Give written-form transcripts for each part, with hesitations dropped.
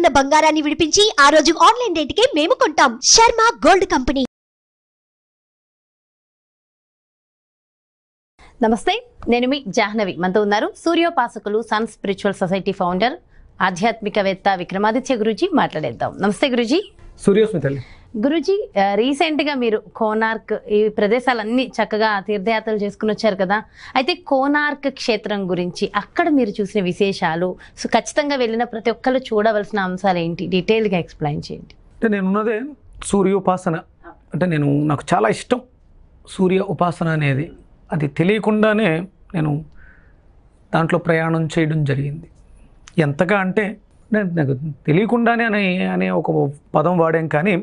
ఉన్న బంగారాన్ని విడిపించి ఆ రోజు ఆన్లైన్ రేటుకే మేము కొంటాం. Sharma gold company. నమస్తే, నేను మీ జాహ్నవి. మనతో ఉన్నారు సూర్యోపాసకులు సన్ స్పిరిచువల్ సొసైటీ ఫౌండర్ ఆధ్యాత్మికవేత్త విక్రమాదిత్య గురూజీ. మాట్లాడేద్దాం. నమస్తే గురూజీ. సూర్యోస్మితల్లి. గురూజీ, రీసెంట్గా మీరు కోనార్క్ ఈ ప్రదేశాలన్నీ చక్కగా తీర్థయాత్రలు చేసుకుని వచ్చారు కదా. అయితే కోనార్క్ క్షేత్రం గురించి అక్కడ మీరు చూసిన విశేషాలు, ఖచ్చితంగా వెళ్ళిన ప్రతి ఒక్కరు చూడవలసిన అంశాలు ఏంటి, డీటెయిల్గా ఎక్స్ప్లెయిన్ చేయండి. అంటే నేనున్నదే సూర్యోపాసన. అంటే నాకు చాలా ఇష్టం సూర్య ఉపాసన అనేది. అది తెలియకుండానే నేను దాంట్లో ప్రయాణం చేయడం జరిగింది. ఎంతగా అంటే నాకు తెలియకుండానే అనే ఒక పదం వాడాం, కానీ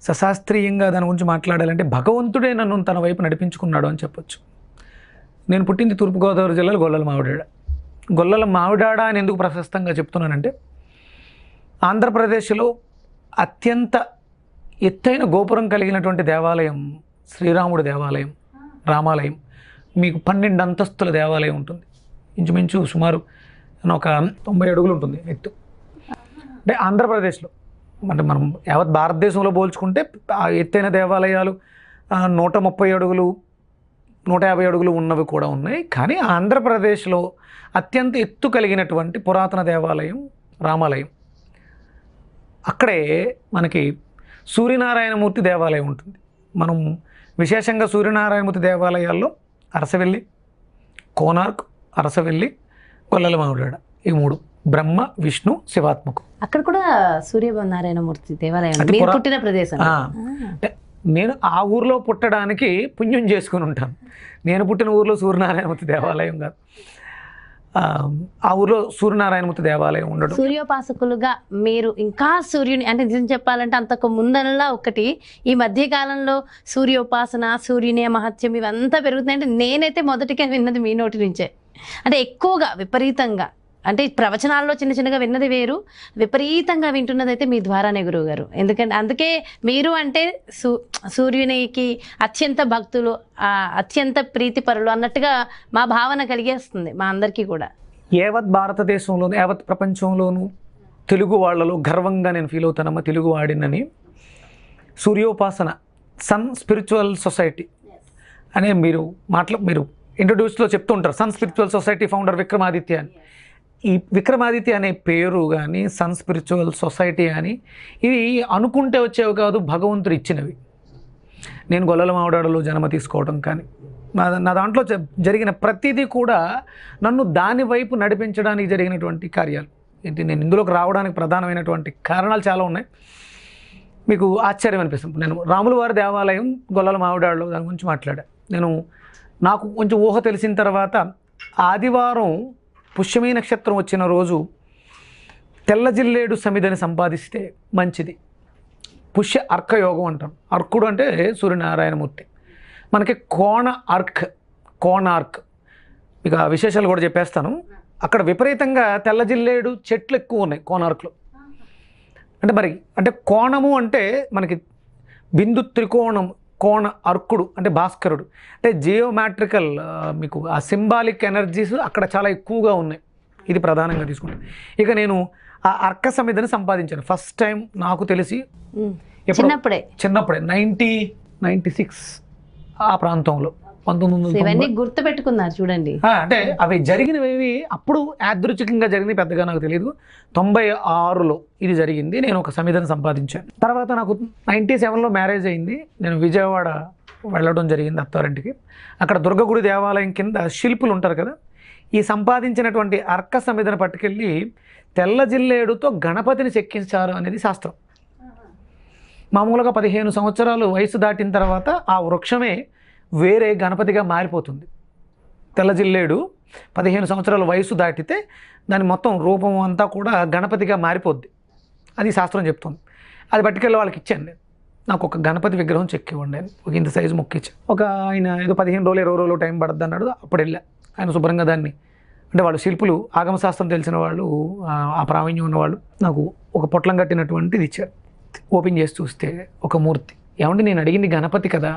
సశాస్త్రీయంగా దాని గురించి మాట్లాడాలంటే భగవంతుడే నన్ను తన వైపు నడిపించుకున్నాడు అని చెప్పొచ్చు. నేను పుట్టింది తూర్పుగోదావరి జిల్లాలో గొల్లల మావిడాడ అని ఎందుకు ప్రశస్తంగా చెప్తున్నానంటే, ఆంధ్రప్రదేశ్లో అత్యంత ఎత్తైన గోపురం కలిగినటువంటి దేవాలయం శ్రీరాముడి దేవాలయం, రామాలయం. మీకు 12 అంతస్తుల దేవాలయం ఉంటుంది. ఇంచుమించు సుమారు ఒక 90 అడుగులు ఉంటుంది ఎత్తు. అంటే ఆంధ్రప్రదేశ్లో, అంటే మనం యావత్ భారతదేశంలో పోల్చుకుంటే ఎత్తైన దేవాలయాలు 130 అడుగులు 150 అడుగులు ఉన్నవి కూడా ఉన్నాయి. కానీ ఆంధ్రప్రదేశ్లో అత్యంత ఎత్తు కలిగినటువంటి పురాతన దేవాలయం రామాలయం. అక్కడే మనకి సూర్యనారాయణమూర్తి దేవాలయం ఉంటుంది. మనం విశేషంగా సూర్యనారాయణమూర్తి దేవాలయాల్లో అరసవెల్లి, కోనార్క్, అరసవెల్లి, గొల్లల మావిడాడ, ఈ 3 బ్రహ్మ విష్ణు శివాత్మకం. అక్కడ కూడా సూర్యనారాయణమూర్తి దేవాలయం మీరు పుట్టిన ప్రదేశం. అంటే నేను ఆ ఊర్లో పుట్టడానికి పుణ్యం చేసుకుని ఉంటాను. నేను పుట్టిన ఊర్లో సూర్యనారాయణమూర్తి దేవాలయం కాదు, ఆ ఊర్లో సూర్యనారాయణమూర్తి దేవాలయం ఉండడం. సూర్యోపాసకులుగా మీరు ఇంకా సూర్యుని, అంటే నిజం చెప్పాలంటే అంతకు ముందనలా ఒకటి ఈ మధ్యకాలంలో సూర్యోపాసన, సూర్యుని మహత్యం ఇవంతా పెరుగుతున్నాయంటే నేనైతే మొదటిగా విన్నది మీ నోటి నుంచే. అంటే ఎక్కువగా విపరీతంగా, అంటే ప్రవచనాల్లో చిన్న చిన్నగా విన్నది వేరు, విపరీతంగా వింటున్నది అయితే మీ ద్వారానే గురువు గారు. ఎందుకంటే అందుకే మీరు అంటే సూర్యునికి అత్యంత భక్తులు, అత్యంత ప్రీతిపరులు అన్నట్టుగా మా భావన కలిగేస్తుంది మా అందరికీ కూడా. యావత్ భారతదేశంలోను యావత్ ప్రపంచంలోనూ తెలుగు వాళ్ళలో గర్వంగా నేను ఫీల్ అవుతానమ్మా, తెలుగు వాడినని. సూర్యోపాసన సన్ స్పిరిచువల్ సొసైటీ అనే మీరు ఇంట్రొడ్యూస్లో చెప్తూ ఉంటారు. Sun spiritual society founder Vikramaditya అని. ఈ విక్రమాదిత్య అనే పేరు కానీ, సన్ స్పిరిచువల్ సొసైటీ కానీ, ఇవి అనుకుంటే వచ్చేవి కాదు, భగవంతుడు ఇచ్చినవి. నేను గొల్లల మావిడాడలో జన్మ తీసుకోవడం కానీ, నా దాంట్లో జరిగిన ప్రతిదీ కూడా నన్ను దాని వైపు నడిపించడానికి జరిగినటువంటి కార్యాలు. ఏంటి, నేను ఇందులోకి రావడానికి ప్రధానమైనటువంటి కారణాలు చాలా ఉన్నాయి. మీకు ఆశ్చర్యం అనిపిస్తుంది. నేను రాముల వారి దేవాలయం గొల్లల మావిడాడలో దాని గురించి మాట్లాడా. నాకు కొంచెం ఊహ తెలిసిన తర్వాత ఆదివారం పుష్యమీ నక్షత్రం వచ్చిన రోజు తెల్ల జిల్లేడు సమిదని సంపాదిస్తే మంచిది. పుష్య అర్కయోగం అంటాం. అర్కుడు అంటే సూర్యనారాయణమూర్తి. మనకి కోనార్క్ మీకు ఆ విశేషాలు కూడా చెప్పేస్తాను. అక్కడ విపరీతంగా తెల్ల జిల్లేడు చెట్లు ఎక్కువ ఉన్నాయి కోనార్క్లో. అంటే కోణము అంటే మనకి బిందు త్రికోణం, కోణ అర్కుడు అంటే భాస్కరుడు. అంటే జియోమెట్రికల్ మీకు ఆ సింబాలిక్ ఎనర్జీస్ అక్కడ చాలా ఎక్కువగా ఉన్నాయి. ఇది ప్రధానంగా తీసుకుంటాను. ఇక నేను ఆ అర్క సమితిని సంపాదించాను ఫస్ట్ టైం నాకు తెలిసి చిన్నప్పుడే 1996 ఆ ప్రాంతంలో 1990 గుర్తు పెట్టుకున్నారు చూడండి. అంటే అవి జరిగినవి అప్పుడు యాదృచ్ఛికంగా జరిగింది, పెద్దగా నాకు తెలియదు. 96లో ఇది జరిగింది. నేను ఒక సమితిని సంపాదించాను. తర్వాత నాకు 97లో మ్యారేజ్ అయింది. నేను విజయవాడ వెళ్ళడం జరిగింది అత్తారింటికి. అక్కడ దుర్గగుడి దేవాలయం కింద శిల్పులు ఉంటారు కదా, ఈ సంపాదించినటువంటి అర్క సమితిని పట్టుకెళ్ళి తెల్ల జిల్లేడుతో గణపతిని చెక్కించారు అనేది శాస్త్రం. మామూలుగా 15 సంవత్సరాలు వయసు దాటిన తర్వాత ఆ వృక్షమే వేరే గణపతిగా మారిపోతుంది. తెల్ల జిల్లేడు 15 సంవత్సరాల వయసు దాటితే దాని మొత్తం రూపం అంతా కూడా గణపతిగా మారిపోద్ది. అది శాస్త్రం చెప్తుంది. అది పట్టుకెళ్ళి వాళ్ళకి ఇచ్చాను. నేను నాకు ఒక గణపతి విగ్రహం చెక్కివ్వండి అని ఒక ఇంత సైజు మొక్కిచ్చాను. ఆయన ఏదో 15 రోజులు 20 రోజులు టైం పడుద్ది అన్నాడు. అప్పుడు వెళ్ళా. ఆయన శుభ్రంగా దాన్ని, అంటే వాళ్ళు శిల్పులు, ఆగమశాస్త్రం తెలిసిన వాళ్ళు, ఆ ప్రావీణ్యం ఉన్నవాళ్ళు, నాకు ఒక పొట్లం కట్టినటువంటిది ఇచ్చారు. ఓపెన్ చేసి చూస్తే ఒక మూర్తి. ఏమంటే నేను అడిగింది గణపతి కదా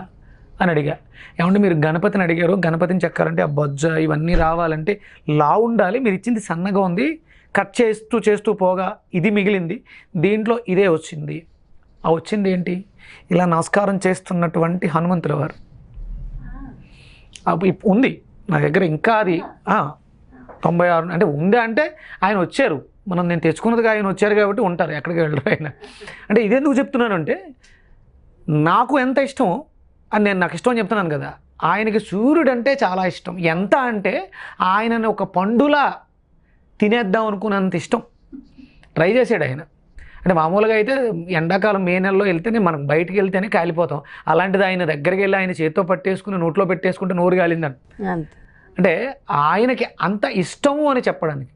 అని అడిగా. ఏమంటే మీరు గణపతిని అడిగారు, గణపతిని చెక్కారంటే ఆ బొజ్జ ఇవన్నీ రావాలంటే లా ఉండాలి, మీరు ఇచ్చింది సన్నగా ఉంది, కట్ చేస్తూ చేస్తూ పోగా ఇది మిగిలింది, దీంట్లో ఇదే వచ్చింది. ఆ వచ్చింది ఏంటి? ఇలా నమస్కారం చేస్తున్నటువంటి హనుమంతుల వారు ఉంది నా దగ్గర. ఇంకా అది 96 అంటే ఉందా అంటే ఆయన వచ్చారు, నేను తెచ్చుకున్నదిగా ఆయన వచ్చారు కాబట్టి ఉంటారు, ఎక్కడికి వెళ్ళరు ఆయన. అంటే ఇదెందుకు చెప్తున్నాను అంటే నాకు ఎంత ఇష్టమో అని నాకు ఇష్టం అని చెప్తున్నాను కదా, ఆయనకి సూర్యుడు అంటే చాలా ఇష్టం. ఎంత అంటే ఆయనని ఒక పండులా తినేద్దాం అనుకున్నంత ఇష్టం. ట్రై చేశాడు ఆయన. అంటే మామూలుగా అయితే ఎండాకాలం మే నెలలో వెళ్తేనే మనం బయటికి వెళ్తేనే కాలిపోతాం, అలాంటిది ఆయన దగ్గరికి వెళ్ళి ఆయన చేతితో పట్టేసుకుని నోట్లో పెట్టేసుకుంటే నోరు కాలిందంట. అంటే ఆయనకి అంత ఇష్టము అని చెప్పడానికి,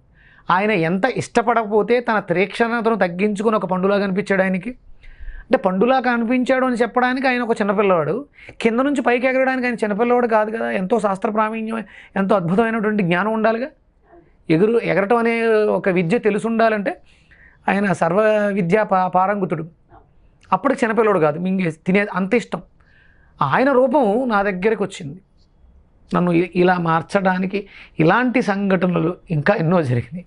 ఆయన ఎంత ఇష్టపడకపోతే తన తీక్షణతను తగ్గించుకుని ఒక పండులా కనిపించాడు ఆయనకి. అంటే పండులా కనిపించాడు అని చెప్పడానికి ఆయన ఒక చిన్నపిల్లవాడు, కింద నుంచి పైకి ఎగరడానికి ఆయన చిన్నపిల్లవాడు కాదు కదా. ఎంతో శాస్త్ర ప్రావీణ్యం, ఎంతో అద్భుతమైనటువంటి జ్ఞానం ఉండాలిగా. ఎగరటం అనే ఒక విద్య తెలిసి ఉండాలంటే ఆయన సర్వ విద్యా పారంగుతుడు. అప్పటికి చిన్నపిల్లవాడు కాదు, మింగే తినే అంత ఇష్టం. ఆయన రూపం నా దగ్గరికి వచ్చింది, నన్ను ఇలా మార్చడానికి. ఇలాంటి సంఘటనలు ఇంకా ఎన్నో జరిగినాయి.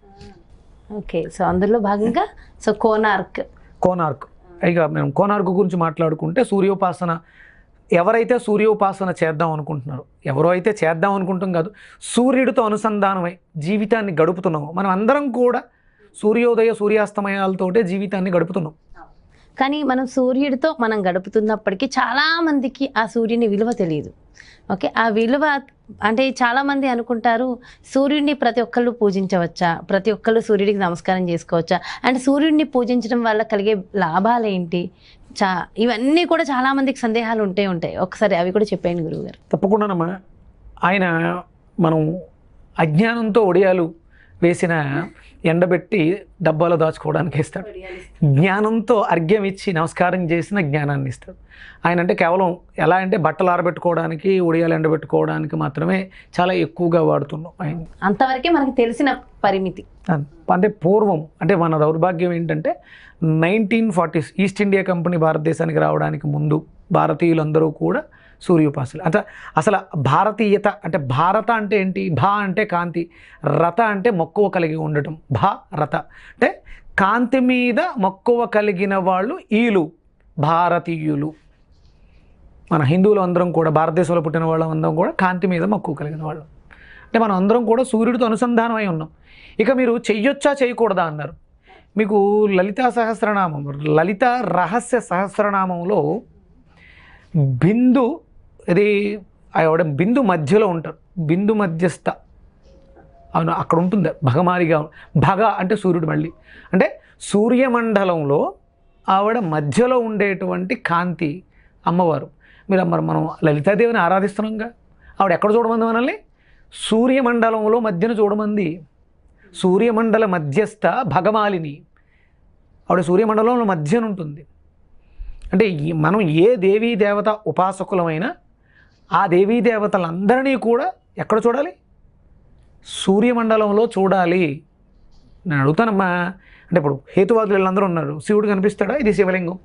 ఓకే, సో అందులో భాగంగా కోనార్క్ ఇక మేము కోనార్క్ గురించి మాట్లాడుకుంటే, సూర్యోపాసన ఎవరైతే సూర్యోపాసన చేద్దాం అనుకుంటున్నారో, ఎవరో అయితే చేద్దాం అనుకుంటాం కాదు, సూర్యుడితో అనుసంధానమై జీవితాన్ని గడుపుతున్నాము. మనం అందరం కూడా సూర్యోదయ సూర్యాస్తమయాలతోటే జీవితాన్ని గడుపుతున్నాం. కానీ మనం సూర్యుడితో మనం గడుపుతున్నప్పటికీ చాలామందికి ఆ సూర్యుని విలువ తెలియదు. ఓకే, ఆ విలువ అంటే చాలామంది అనుకుంటారు సూర్యుడిని ప్రతి ఒక్కళ్ళు పూజించవచ్చా, ప్రతి ఒక్కళ్ళు సూర్యుడికి నమస్కారం చేసుకోవచ్చా, అండ్ సూర్యుడిని పూజించడం వల్ల కలిగే లాభాలు ఏంటి, ఇవన్నీ కూడా చాలామందికి సందేహాలు ఉంటాయి. ఒకసారి అవి కూడా చెప్పండి గురువుగారు. తప్పకుండానమ్మా. ఆయన మనం అజ్ఞానంతో ఒడియాలు వేసిన ఎండబెట్టి డబ్బాలో దాచుకోవడానికి ఇస్తాడు, జ్ఞానంతో అర్ఘ్యం ఇచ్చి నమస్కారం చేసిన జ్ఞానాన్ని ఇస్తాడు. ఆయన అంటే కేవలం ఎలా అంటే బట్టలు ఆరబెట్టుకోవడానికి, ఒడియాలు ఎండబెట్టుకోవడానికి మాత్రమే చాలా ఎక్కువగా వాడుతున్నాం ఆయన. అంతవరకే మనకి తెలిసిన పరిమితి. అంటే పూర్వం, అంటే మన దౌర్భాగ్యం ఏంటంటే 1940s ఈస్ట్ ఇండియా కంపెనీ భారతదేశానికి రావడానికి ముందు భారతీయులందరూ కూడా సూర్యోపాసన. అంటే అసలు భారతీయత అంటే, భారత అంటే ఏంటి? భా అంటే కాంతి, రత అంటే మక్కువ కలిగి ఉండటం. భారత అంటే కాంతి మీద మక్కువ కలిగిన వాళ్ళు ఈలు భారతీయులు. మన హిందువులు అందరం కూడా, భారతదేశంలో పుట్టిన వాళ్ళం అందరం కూడా కాంతి మీద మక్కువ కలిగిన వాళ్ళు. అంటే మనం అందరం కూడా సూర్యుడితో అనుసంధానమై ఉన్నాం. ఇక మీరు చెయ్యొచ్చా చేయకూడదా అన్నారు. మీకు లలితా సహస్రనామం, లలిత రహస్య సహస్రనామంలో బిందు, ఇది ఆవిడ బిందు మధ్యలో ఉంటారు, బిందు మధ్యస్థ, అవును అక్కడ ఉంటుంది భగమారిగా. భగ అంటే సూర్యుడు, మళ్ళీ అంటే సూర్యమండలంలో ఆవిడ మధ్యలో ఉండేటువంటి కాంతి అమ్మవారు. మనం లలితాదేవిని ఆరాధిస్తున్నాంగా, ఆవిడ ఎక్కడ చూడమంది మనల్ని? సూర్యమండలంలో మధ్యన చూడమంది. సూర్యమండల మధ్యస్థ భగమాలిని, ఆవిడ సూర్యమండలంలో మధ్యన ఉంటుంది. అంటే మనం ఏ దేవీ దేవత ఉపాసకులమైనా ఆ దేవీ దేవతలందరినీ కూడా ఎక్కడ చూడాలి? సూర్యమండలంలో చూడాలి. నేను అడుగుతానమ్మా, అంటే ఇప్పుడు హేతువాదులు వీళ్ళందరూ ఉన్నారు, శివుడు కనిపిస్తాడా? ఇది శివలింగం.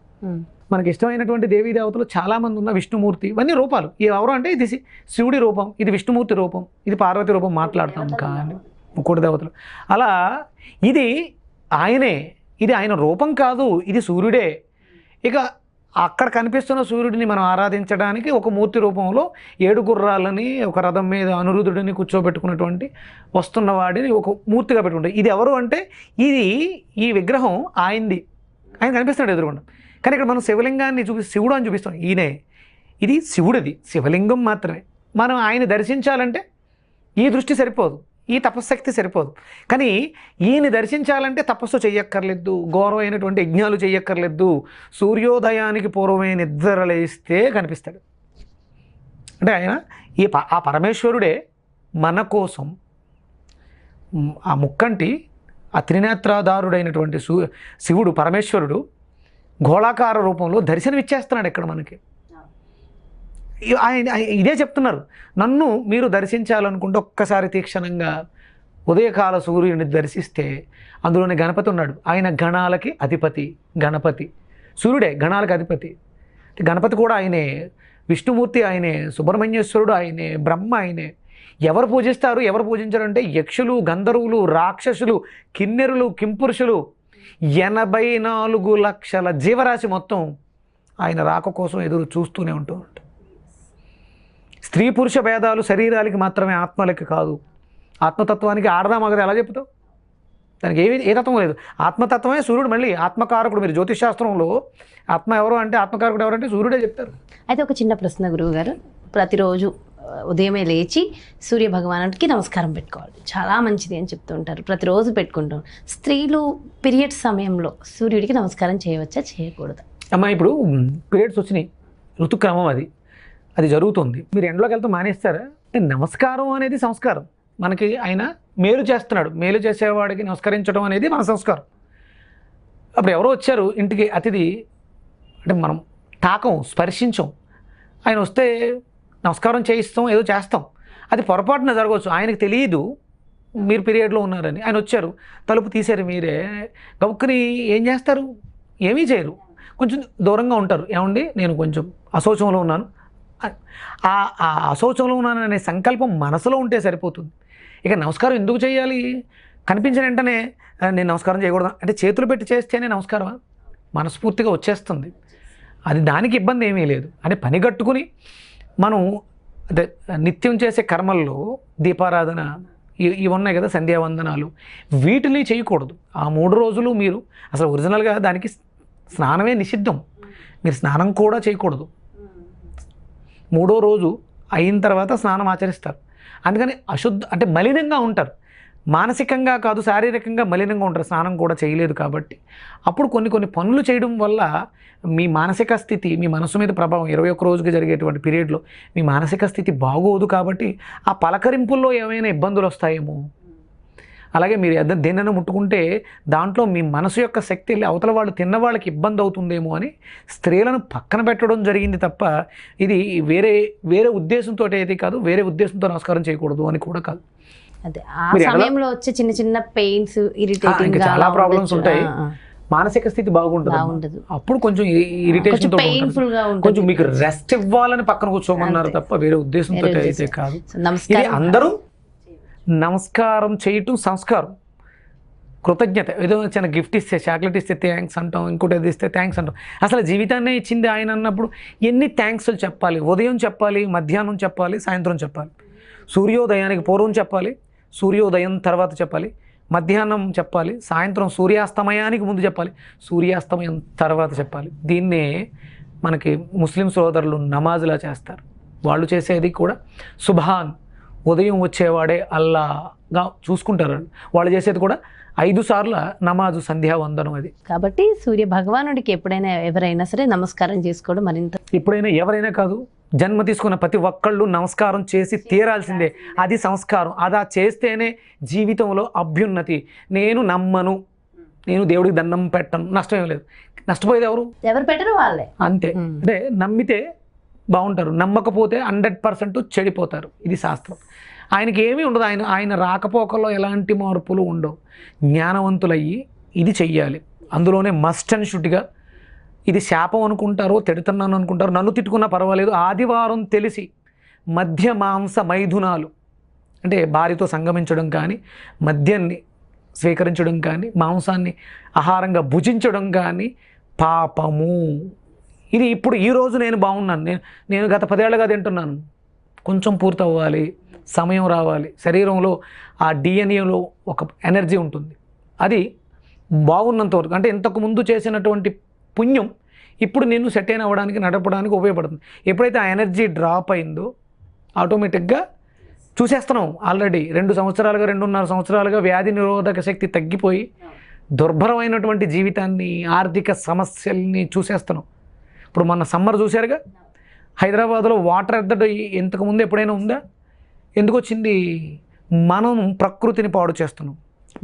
మనకి ఇష్టమైనటువంటి దేవీ దేవతలు చాలామంది ఉన్న, విష్ణుమూర్తి, ఇవన్నీ రూపాలు. ఎవరు అంటే ఇది శివుడి రూపం, ఇది విష్ణుమూర్తి రూపం, ఇది పార్వతి రూపం మాట్లాడతాం కానీ ముక్కోటి దేవతలు. అలా ఇది ఆయనే, ఇది ఆయన రూపం కాదు, ఇది సూర్యుడే. ఇక అక్కడ కనిపిస్తున్న సూర్యుడిని మనం ఆరాధించడానికి ఒక మూర్తి రూపంలో 7 గుర్రాలని ఒక రథం మీద అనిరుద్ధుడిని కూర్చోబెట్టుకున్నటువంటి వస్తున్న వాడిని ఒక మూర్తిగా పెట్టుకుంటాం. ఇది ఎవరు అంటే ఈ విగ్రహం ఆయనది, ఆయన కనిపిస్తున్నాడు ఎదురుకుండా. కానీ ఇక్కడ మనం శివలింగాన్ని శివుడు అని చూపిస్తాం. ఈయనే, ఇది శివుడిది, శివలింగం మాత్రమే. మనం ఆయన దర్శించాలంటే ఈ దృష్టి సరిపోదు, ఈ తపశ్శక్తి సరిపోదు. కానీ ఈయన దర్శించాలంటే తపస్సు చెయ్యక్కర్లేదు, ఘోరమైనటువంటి యజ్ఞాలు చెయ్యక్కర్లేదు. సూర్యోదయానికి పూర్వమే నిద్రలేస్తే కనిపిస్తాడు. అంటే ఆయన ఆ పరమేశ్వరుడే మన కోసం ఆ ముక్కంటి, ఆ త్రినేత్రాధారుడైనటువంటి శివుడు, పరమేశ్వరుడు గోళాకార రూపంలో దర్శనమిచ్చేస్తున్నాడు ఇక్కడ మనకి. ఆయన ఇదే చెప్తున్నారు, నన్ను మీరు దర్శించాలనుకుంటే ఒక్కసారి తీక్షణంగా ఉదయకాల సూర్యుని దర్శిస్తే అందులోనే గణపతి ఉన్నాడు. ఆయన గణాలకి అధిపతి, గణపతి సూర్యుడే గణాలకి అధిపతి. గణపతి కూడా ఆయనే, విష్ణుమూర్తి ఆయనే, సుబ్రహ్మణ్యేశ్వరుడు ఆయనే, బ్రహ్మ ఆయనే. ఎవరు పూజిస్తారు, ఎవరు పూజించరు అంటే యక్షులు, గంధర్వులు, రాక్షసులు, కిన్నెరులు, కింపురుషులు, 84 లక్షల జీవరాశి మొత్తం ఆయన రాక కోసం ఎదురు చూస్తూనే ఉంటుంది. స్త్రీ పురుష భేదాలు శరీరాలకి మాత్రమే, ఆత్మలకి కాదు. ఆత్మతత్వానికి ఆడదా మగదా ఎలా చెప్తావు? దానికి ఏ తత్వం లేదు. ఆత్మతత్వమే సూర్యుడు. మళ్ళీ ఆత్మకారకుడు. మీరు జ్యోతిష్ శాస్త్రంలో ఆత్మ ఎవరు అంటే, ఆత్మకారకుడు ఎవరంటే సూర్యుడే చెప్తారు. అయితే ఒక చిన్న ప్రశ్న గురువు గారు, ప్రతిరోజు ఉదయమే లేచి సూర్య భగవానుడికి నమస్కారం పెట్టుకోవాలి, చాలా మంచిది అని చెప్తూ ఉంటారు, ప్రతిరోజు పెట్టుకుంటాం. స్త్రీలు పీరియడ్స్ సమయంలో సూర్యుడికి నమస్కారం చేయవచ్చా, చేయకూడదా? అమ్మా, ఇప్పుడు పీరియడ్స్ వచ్చినాయి, ఋతుక్రమం అది జరుగుతుంది, మీరు ఎండలోకి వెళ్తూ మానేస్తారా? నమస్కారం అనేది సంస్కారం. మనకి ఆయన మేలు చేస్తున్నాడు, మేలు చేసేవాడికి నమస్కరించడం అనేది మన సంస్కారం. అప్పుడు ఎవరో వచ్చారు ఇంటికి అతిథి, అంటే మనం తాకం, స్పర్శించం, ఆయన వస్తే నమస్కారం చేయిస్తాం, ఏదో చేస్తాం. అది పొరపాటున జరగవచ్చు, ఆయనకు తెలియదు మీరు పీరియడ్లో ఉన్నారని. ఆయన వచ్చారు, తలుపు తీశారు, మీరే గబుక్కుని ఏం చేస్తారు? ఏమీ చేయరు, కొంచెం దూరంగా ఉంటారు. ఏమండి నేను కొంచెం అశౌచంలో ఉన్నాను, ఆ అశౌచంలో ఉన్నాను అనే సంకల్పం మనసులో ఉంటే సరిపోతుంది. ఇక నమస్కారం ఎందుకు చేయాలి? కనిపించిన వెంటనే నేను నమస్కారం చేయకూడదు అంటే చేతులు పెట్టి చేస్తేనే నమస్కారమా? మనస్ఫూర్తిగా వచ్చేస్తుంది, అది దానికి ఇబ్బంది ఏమీ లేదు. అంటే పని కట్టుకుని మనం అంటే నిత్యం చేసే కర్మల్లో దీపారాధన ఇవి ఉన్నాయి కదా, సంధ్యావందనాలు, వీటిని చేయకూడదు. ఆ 3 రోజులు మీరు అసలు ఒరిజినల్గా దానికి స్నానమే నిషిద్ధం, మీరు స్నానం కూడా చేయకూడదు. 3వ రోజు అయిన తర్వాత స్నానం ఆచరిస్తారు. అందుకని అంటే మలినంగా ఉంటారు, మానసికంగా కాదు శారీరకంగా మలినంగా ఉంటారు, స్నానం కూడా చేయలేదు కాబట్టి. అప్పుడు కొన్ని పనులు చేయడం వల్ల మీ మానసిక స్థితి, మీ మనసు మీద ప్రభావం 21 రోజుకి జరిగేటువంటి పీరియడ్లో మీ మానసిక స్థితి బాగోదు. కాబట్టి ఆ పలకరింపుల్లో ఏమైనా ఇబ్బందులు వస్తాయేమో. అలాగే మీరు దేన్నైనా ముట్టుకుంటే దాంట్లో మీ మనసు యొక్క శక్తి వెళ్ళి అవతల వాళ్ళు తిన్న వాళ్ళకి ఇబ్బంది అవుతుందేమో అని స్త్రీలను పక్కన పెట్టడం జరిగింది తప్ప ఇది వేరే ఉద్దేశంతో అయితే కాదు, వేరే ఉద్దేశంతో నమస్కారం చేయకూడదు అని కూడా కాదు. అదే ఆ సమయంలో వచ్చే చిన్న చిన్న పెయిన్స్, ఇరిటేటింగ్ చాలా ప్రాబ్లమ్స్ ఉంటాయి, మానసిక స్థితి బాగుంటుంది. అప్పుడు కొంచెం ఇరిటేషన్, కొంచెం మీకు రెస్ట్ ఇవ్వాలని పక్కన కూర్చోమన్నారు తప్ప వేరే ఉద్దేశంతో అయితే కాదు. ఇది అందరూ నమస్కారం చేయటం సంస్కారం, కృతజ్ఞత. ఏదో చిన్న గిఫ్ట్ ఇస్తే, చాక్లెట్ ఇస్తే థ్యాంక్స్ అంటాం, ఇంకోటి ఏది ఇస్తే థ్యాంక్స్ అంటాం. అసలు జీవితాన్నే ఇచ్చింది ఆయన అన్నప్పుడు ఎన్ని థ్యాంక్స్లు చెప్పాలి? ఉదయం చెప్పాలి, మధ్యాహ్నం చెప్పాలి, సాయంత్రం చెప్పాలి. సూర్యోదయానికి పూర్వం చెప్పాలి, సూర్యోదయం తర్వాత చెప్పాలి, మధ్యాహ్నం చెప్పాలి, సాయంత్రం సూర్యాస్తమయానికి ముందు చెప్పాలి, సూర్యాస్తమయం తర్వాత చెప్పాలి. దీన్నే మనకి ముస్లిం సోదరులు నమాజ్లా చేస్తారు. వాళ్ళు చేసేది కూడా సుభాన్, ఉదయం వచ్చేవాడే అల్లాగా చూసుకుంటారు. వాళ్ళు చేసేది కూడా 5 సార్లు నమాజు, సంధ్యావందనం. అది కాబట్టి సూర్య భగవానుడికి ఎప్పుడైనా ఎవరైనా సరే నమస్కారం చేసుకోవడం మరింత, ఎప్పుడైనా ఎవరైనా కాదు, జన్మ తీసుకున్న ప్రతి ఒక్కళ్ళు నమస్కారం చేసి తీరాల్సిందే. అది సంస్కారం, అదా చేస్తేనే జీవితంలో అభ్యున్నతి. నేను నమ్మను, నేను దేవుడికి దండం పెట్టను, నష్టం ఏం లేదు. నష్టపోయేది ఎవరు పెట్టరు, వాళ్ళే. అంతే. అంటే నమ్మితే బాగుంటారు, నమ్మకపోతే 100% చెడిపోతారు. ఇది శాస్త్రం. ఆయనకి ఏమీ ఉండదు, ఆయన రాకపోకల్లో ఎలాంటి మార్పులు ఉండవు. జ్ఞానవంతులయ్యి ఇది చెయ్యాలి. అందులోనే మస్ట్ అండ్ షుడ్గా. ఇది శాపం అనుకుంటారో, తిడుతున్నాను అనుకుంటారో, నన్ను తిట్టుకున్నా పర్వాలేదు. ఆదివారం తెలిసి మధ్య మాంస మైథునాలు అంటే భార్యతో సంగమించడం కానీ, మద్యాన్ని స్వీకరించడం కానీ, మాంసాన్ని ఆహారంగా భుజించడం కానీ పాపము. ఇది ఇప్పుడు ఈరోజు నేను బాగున్నాను, నేను గత 10 ఏళ్ళుగా తింటున్నాను, కొంచెం పూర్తవ్వాలి, సమయం రావాలి. శరీరంలో ఆ డిఎన్ఏలో ఒక ఎనర్జీ ఉంటుంది, అది బాగున్నంత వరకు. అంటే ఇంతకుముందు చేసినటువంటి పుణ్యం ఇప్పుడు నేను సెట్ అయిన అవ్వడానికి, నడపడానికి ఉపయోగపడుతుంది. ఎప్పుడైతే ఆ ఎనర్జీ డ్రాప్ అయిందో ఆటోమేటిక్గా చూసేస్తున్నాం. ఆల్రెడీ 2 సంవత్సరాలుగా, 2.5 సంవత్సరాలుగా వ్యాధి నిరోధక శక్తి తగ్గిపోయి దుర్భరమైనటువంటి జీవితాన్ని, ఆర్థిక సమస్యల్ని చూసేస్తున్నాం. ఇప్పుడు మొన్న సమ్మర్ చూశారుగా, హైదరాబాద్లో వాటర్ ఎద్దడి ఇంతకుముందు ఎప్పుడైనా ఉందా? ఎందుకు వచ్చింది? మనం ప్రకృతిని పాడు చేస్తున్నాం,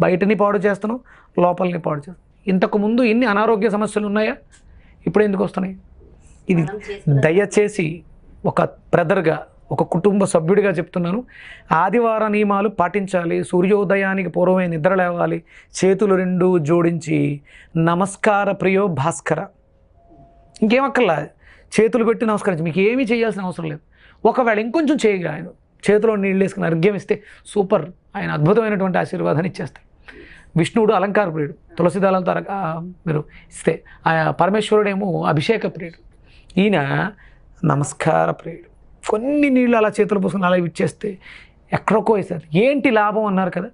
బయటని పాడు చేస్తున్నాం, లోపలిని పాడు చేస్తున్నాం. ఇంతకుముందు ఇన్ని అనారోగ్య సమస్యలు ఉన్నాయా? ఇప్పుడు ఎందుకు వస్తున్నాయి? ఇది దయచేసి ఒక బ్రదర్గా, ఒక కుటుంబ సభ్యుడిగా చెప్తున్నాను, ఆదివార నియమాలు పాటించాలి. సూర్యోదయానికి పూర్వమే నిద్ర లేవాలి, చేతులు 2 జోడించి నమస్కార ప్రియో భాస్కర, ఇంకేమక్కర్లా, చేతులు పెట్టి నమస్కరించి, మీకు ఏమీ చేయాల్సిన అవసరం లేదు. ఒకవేళ ఇంకొంచెం చేయగా, చేతిలో నీళ్ళు వేసుకుని అర్ఘ్యం ఇస్తే సూపర్, ఆయన అద్భుతమైనటువంటి ఆశీర్వాదాన్ని ఇచ్చేస్తాడు. విష్ణువుడు అలంకార ప్రియుడు, తులసి దళాలతో మీరు ఇస్తే, ఆ పరమేశ్వరుడేమో అభిషేక ప్రియుడు, ఈయన నమస్కార ప్రియుడు. కొన్ని నీళ్ళు అలా చేతులు పోసుకుని అలా ఇచ్చేస్తే ఎక్కడికో వేశారు. ఏంటి లాభం అన్నారు కదా.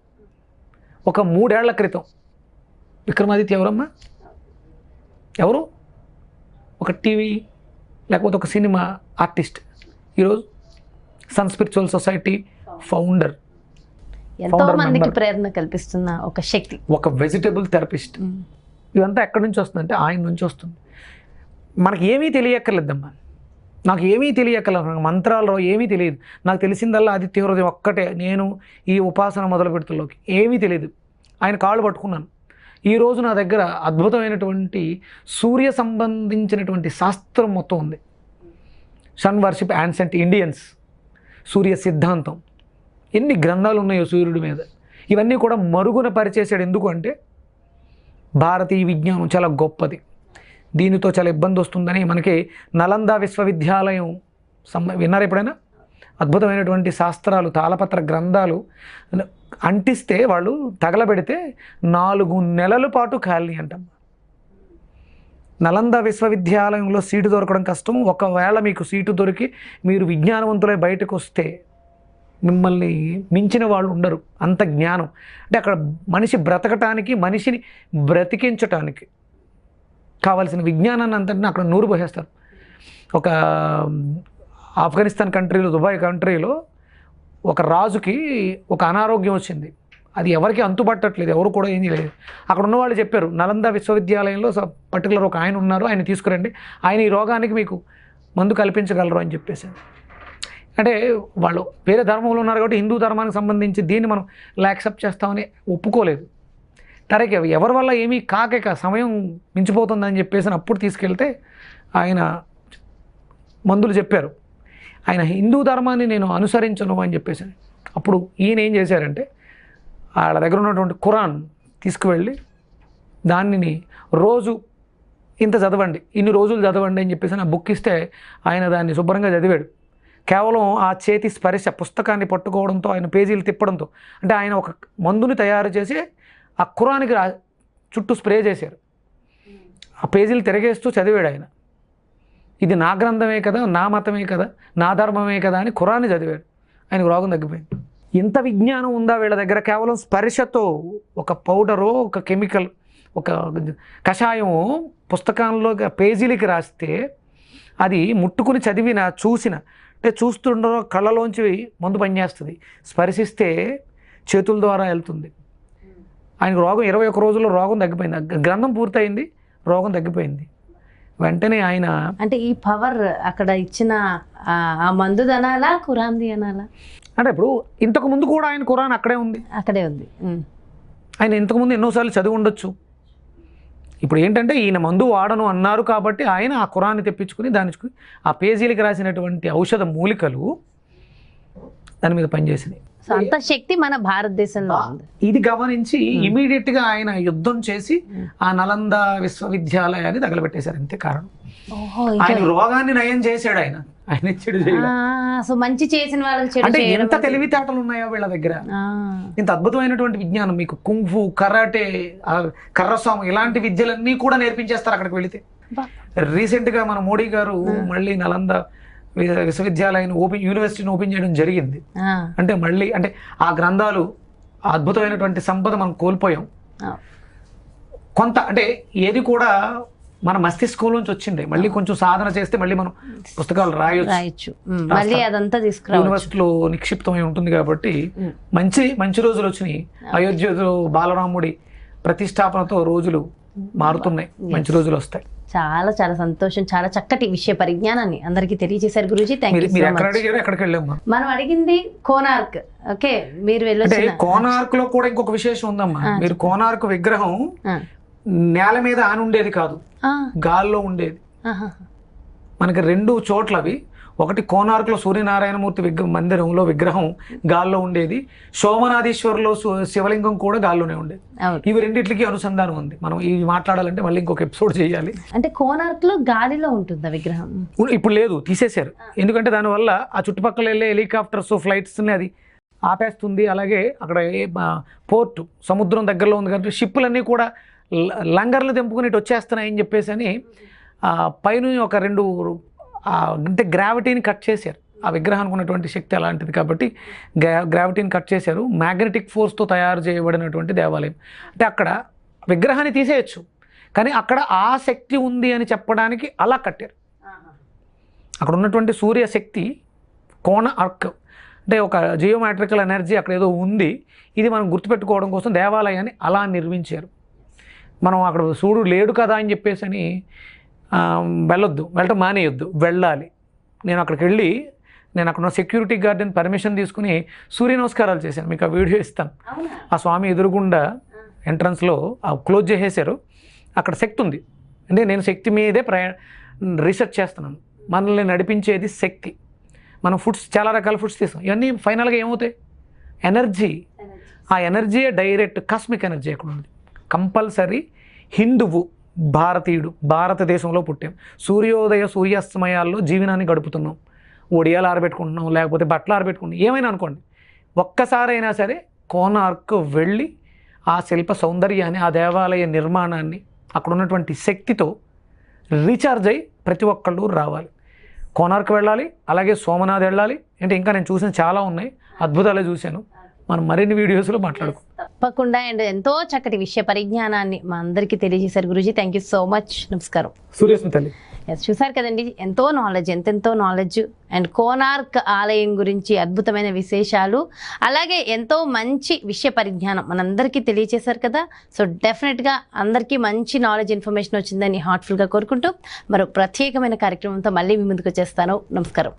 ఒక 3 ఏళ్ల క్రితం విక్రమాదిత్య ఎవరమ్మా, ఎవరు, ఒక టీవీ లేకపోతే ఒక సినిమా ఆర్టిస్ట్, ఈరోజు సన్ స్పిరిచువల్ సొసైటీ ఫౌండర్, ఎంతో మందికి ప్రేరణ కల్పిస్తున్న ఒక శక్తి, ఒక వెజిటబుల్ థెరపిస్ట్. ఇదంతా ఎక్కడి నుంచి వస్తుందంటే ఆయన నుంచి వస్తుంది. మనకి ఏమీ తెలియక్కర్లేదమ్మా, నాకు ఏమీ తెలియక్కర్లేదు, నాకు మంత్రాలు ఏమీ తెలియదు. నాకు తెలిసిందల్లా ఆదిత్య హృదయం ఒక్కటే. నేను ఈ ఉపాసన మొదలు పెడుతులోకి ఏమీ తెలియదు. ఆయన కాళ్ళు పట్టుకున్నాను. ఈరోజు నా దగ్గర అద్భుతమైనటువంటి సూర్య సంబంధించినటువంటి శాస్త్రం మొత్తం ఉంది. సన్ వర్షిప్ యాన్సెంట్ ఇండియన్స్, సూర్య సిద్ధాంతం, ఎన్ని గ్రంథాలు ఉన్నాయో సూర్యుడి మీద. ఇవన్నీ కూడా మరుగున పరిచేసాడు. ఎందుకు అంటే భారతీయ విజ్ఞానం చాలా గొప్పది, దీనితో చాలా ఇబ్బంది వస్తుందని మనకి నలంద విశ్వవిద్యాలయం విన్నారు ఎప్పుడైనా? అద్భుతమైనటువంటి శాస్త్రాలు, తాళపత్ర గ్రంథాలు అంటిస్తే వాళ్ళు తగలబెడితే 4 నెలల పాటు ఖాళీ అంటాం. నలంద విశ్వవిద్యాలయంలో సీటు దొరకడం కష్టం. ఒకవేళ మీకు సీటు దొరికి మీరు విజ్ఞానవంతులై బయటకు వస్తే మిమ్మల్ని మించిన వాళ్ళు ఉండరు, అంత జ్ఞానం. అంటే అక్కడ మనిషి బ్రతకటానికి, మనిషిని బ్రతికించటానికి కావాల్సిన విజ్ఞానాన్ని అంతటిని అక్కడ నూరు పోసేస్తారు. ఒక ఆఫ్ఘనిస్తాన్ కంట్రీలో, దుబాయ్ కంట్రీలో ఒక రాజుకి ఒక అనారోగ్యం వచ్చింది. అది ఎవరికి అంతుపట్టట్లేదు, ఎవరు కూడా ఏం చేయలేదు. అక్కడ ఉన్న వాళ్ళు చెప్పారు, నలంద విశ్వవిద్యాలయంలో పర్టికులర్ ఒక ఆయన ఉన్నారు, ఆయన తీసుకురండి, ఆయన ఈ రోగానికి మీకు మందు కల్పించగలరు అని చెప్పేసారు. అంటే వాళ్ళు వేరే ధర్మంలో ఉన్నారు కాబట్టి హిందూ ధర్మానికి సంబంధించి దీన్ని మనం యాక్సెప్ట్ చేస్తామని ఒప్పుకోలేదు. తరకే ఎవరి వల్ల ఏమీ కాక సమయం మించిపోతుందని చెప్పేసి అప్పుడు తీసుకెళ్తే ఆయన మందులు చెప్పారు. ఆయన హిందూ ధర్మాన్ని నేను అనుసరించను అని చెప్పేసి. అప్పుడు ఈయన ఏం చేశారంటే వాళ్ళ దగ్గర ఉన్నటువంటి ఖురాన్ తీసుకువెళ్ళి దానిని రోజు ఇంత చదవండి, ఇన్ని రోజులు చదవండి అని చెప్పేసి ఆ బుక్ ఇస్తే ఆయన దాన్ని శుభ్రంగా చదివాడు. కేవలం ఆ చేతి స్పర్శ, పుస్తకాన్ని పట్టుకోవడంతో, ఆయన పేజీలు తిప్పడంతో, అంటే ఆయన ఒక మందుని తయారు చేసి ఆ ఖురాన్కి చుట్టూ స్ప్రే చేశారు. ఆ పేజీలు తిరగేస్తూ చదివాడు ఆయన. ఇది నా గ్రంథమే కదా, నా మతమే కదా, నా ధర్మమే కదా అని ఖురాన్ని చదివాడు. ఆయనకు రోగం తగ్గిపోయింది. ఇంత విజ్ఞానం ఉందా వీళ్ళ దగ్గర? కేవలం స్పర్శతో ఒక పౌడరో, ఒక కెమికల్, ఒక కషాయము పుస్తకంలో పేజీలకి రాస్తే అది ముట్టుకుని చదివిన, చూసిన, అంటే చూస్తుండో కళ్ళలోంచి మందు పనిచేస్తుంది, స్పర్శిస్తే చేతుల ద్వారా వెళ్తుంది. ఆయనకు రోగం 21 రోజుల్లో రోగం తగ్గిపోయింది. గ్రంథం పూర్తయింది, రోగం తగ్గిపోయింది. వెంటనే ఆయన, అంటే ఈ పవర్ అక్కడ ఇచ్చిన ఆ మందుది అనాలా, ఖురాన్ది అనాలా? అంటే ఇప్పుడు ఇంతకు ముందు కూడా ఆయన ఖురాన్ అక్కడే ఉంది, అక్కడే ఉంది. ఆయన ఇంతకుముందు ఎన్నోసార్లు చదివి ఉండొచ్చు. ఇప్పుడు ఏంటంటే ఈయన మందు వాడను అన్నారు కాబట్టి ఆయన ఆ ఖురాన్ని తెప్పించుకుని దాని ఆ పేజీలకి రాసినటువంటి ఔషధ మూలికలు దాని మీద పనిచేసినాయి. సో అంత శక్తి మన భారతదేశంలో ఉంది. ఇది గమనించి ఇమీడియట్గా ఆయన యుద్ధం చేసి ఆ నలంద విశ్వవిద్యాలయాన్ని తగలబెట్టేశారు. అంతే కారణం. ఆయన రోగాన్ని నయం చేశాడు ఆయన, ఆయన చెడు చేయలేదు. సో మంచి చేసిన వాళ్ళకి చెడు అంటే చేయడం. ఎంత తెలివితేటలు ఉన్నాయో వీళ్ళ దగ్గర, ఇంత అద్భుతమైనటువంటి విజ్ఞానం. మీకు కుంఫు, కరాటే, కర్రస్వామి ఇలాంటి విద్యలన్నీ కూడా నేర్పించేస్తారు అక్కడికి వెళితే. రీసెంట్గా మన మోడీ గారు మళ్ళీ నలంద విశ్వవిద్యాలయాన్ని యూనివర్సిటీని ఓపెన్ చేయడం జరిగింది. అంటే మళ్ళీ అంటే ఆ గ్రంథాలు, ఆ అద్భుతమైనటువంటి సంపద మనం కోల్పోయాం కొంత. అంటే ఏది కూడా మన మస్తిష్కంలోంచి వచ్చింది, మళ్ళీ కొంచెం సాధన చేస్తే మళ్ళీ మనం పుస్తకాలు రాయొచ్చు. మళ్ళీ అదంతా తీసుకురావచ్చు. యూనివర్సిటీలో నిక్షిప్తమై ఉంటుంది కాబట్టి మంచి రోజులు వచ్చినాయి. అయోధ్యలో బాలరాముడి ప్రతిష్టాపనతో రోజులు మారుతున్నాయి, మంచి రోజులు వస్తాయి. చాలా చాలా సంతోషం. చాలా చక్కటి విషయ పరిజ్ఞానాన్ని అందరికీ తెలియజేశారు Guruji. Thank you so much. ఎక్కడికి వెళ్ళాము మనం అడిగింది కోనార్క్. ఓకే, మీరు వెళ్ళొచ్చు. కోనార్క్ లో కూడా ఇంకొక విశేషం ఉందమ్మా. మీరు కోనార్క్ విగ్రహం నేల మీద ఆని ఉండేది కాదు, గాల్లో ఉండేది. మనకి 2 చోట్లవి. ఒకటి కోనార్క్లో సూర్యనారాయణమూర్తి మందిరంలో విగ్రహం గాల్లో ఉండేది, సోమనాథేశ్వర్లో శివలింగం కూడా గాల్లోనే ఉండేది. ఇవి రెండిట్లకి అనుసంధానం ఉంది. మనం ఇవి మాట్లాడాలంటే మళ్ళీ ఇంకొక ఎపిసోడ్ చేయాలి. అంటే కోనార్క్ లో గాలిలో ఉంటుందా విగ్రహం? ఇప్పుడు లేదు, తీసేశారు. ఎందుకంటే దానివల్ల ఆ చుట్టుపక్కల వెళ్ళే హెలికాప్టర్స్ ఫ్లైట్స్ని అది ఆపేస్తుంది. అలాగే అక్కడ పోర్టు సముద్రం దగ్గరలో ఉంది కాబట్టి షిప్పులన్నీ కూడా లంగర్లు తెంపుకుని ఇటు వచ్చేస్తున్నాయని చెప్పేసి అని పైన ఒక 2 అంటే గ్రావిటీని కట్ చేశారు. ఆ విగ్రహానికి ఉన్నటువంటి శక్తి అలాంటిది కాబట్టి గ్రావిటీని కట్ చేశారు. మ్యాగ్నెటిక్ ఫోర్స్తో తయారు చేయబడినటువంటి దేవాలయం. అంటే అక్కడ విగ్రహాన్ని తీసేయచ్చు, కానీ అక్కడ ఆ శక్తి ఉంది అని చెప్పడానికి అలా కట్టారు. అక్కడ ఉన్నటువంటి సూర్యశక్తి కోణ ఆర్క్ అంటే ఒక జియోమెట్రికల్ ఎనర్జీ అక్కడ ఏదో ఉంది, ఇది మనం గుర్తుపెట్టుకోవడం కోసం దేవాలయాన్ని అలా నిర్మించారు. మనం అక్కడ సూర్యుడు లేడు కదా అని చెప్పేసి అని వెళ్ళటం మానేయొద్దు, వెళ్ళాలి. నేను అక్కడికి వెళ్ళి నేను అక్కడ ఉన్న సెక్యూరిటీ గార్డెన్ పర్మిషన్ తీసుకుని సూర్య నమస్కారాలు చేశాను. మీకు ఆ వీడియో ఇస్తాను. ఆ స్వామి ఎదురుగుండా ఎంట్రన్స్లో క్లోజ్ చేసేసారు. అక్కడ శక్తి ఉంది. అంటే నేను శక్తి మీదే రీసెర్చ్ చేస్తున్నాను. మనల్ని నడిపించేది శక్తి. మనం ఫుడ్స్ చాలా రకాల ఫుడ్స్ తీస్తాం, ఇవన్నీ ఫైనల్గా ఏమవుతాయి? ఎనర్జీ. ఆ ఎనర్జీయే డైరెక్ట్ కాస్మిక్ ఎనర్జీ అక్కడ ఉంది. కంపల్సరీ హిందువు, భారతీయుడు, భారతదేశంలో పుట్టాం. సూర్యోదయ సూర్యాస్తమయాల్లో జీవనాన్ని గడుపుతున్నాం. ఒడియాలు ఆరబెట్టుకుంటున్నాం, లేకపోతే బట్టలు ఆరబెట్టుకుంటున్నాం, ఏమైనా అనుకోండి. ఒక్కసారైనా సరే కోనార్క్ వెళ్ళి ఆ శిల్ప సౌందర్యాన్ని, ఆ దేవాలయ నిర్మాణాన్ని, అక్కడ ఉన్నటువంటి శక్తితో రీఛార్జ్ అయ్యి ప్రతి ఒక్కళ్ళు రావాలి. కోనార్క్ వెళ్ళాలి, అలాగే సోమనాథ్ వెళ్ళాలి. అంటే ఇంకా నేను చూసిన చాలా ఉన్నాయి, అద్భుతాలే చూశాను. మనం మరిన్ని వీడియోస్లో మాట్లాడుకుంటాం తప్పకుండా. అండ్ ఎంతో చక్కటి విషయ పరిజ్ఞానాన్ని మా అందరికీ తెలియజేశారు Guruji. Thank you so much. నమస్కారం. సూర్యస్మి తల్లి. చూసారు కదండి, ఎంతో నాలెడ్జ్, ఎంతెంతో నాలెడ్జ్. అండ్ కోనార్క్ ఆలయం గురించి అద్భుతమైన విశేషాలు, అలాగే ఎంతో మంచి విషయ పరిజ్ఞానం మనందరికీ తెలియజేశారు కదా. సో డెఫినెట్గా అందరికీ మంచి నాలెడ్జ్, ఇన్ఫర్మేషన్ వచ్చిందని హార్ట్ఫుల్గా కోరుకుంటూ మరో ప్రత్యేకమైన కార్యక్రమంతో మళ్ళీ మీ ముందుకు వచ్చేస్తాను. నమస్కారం.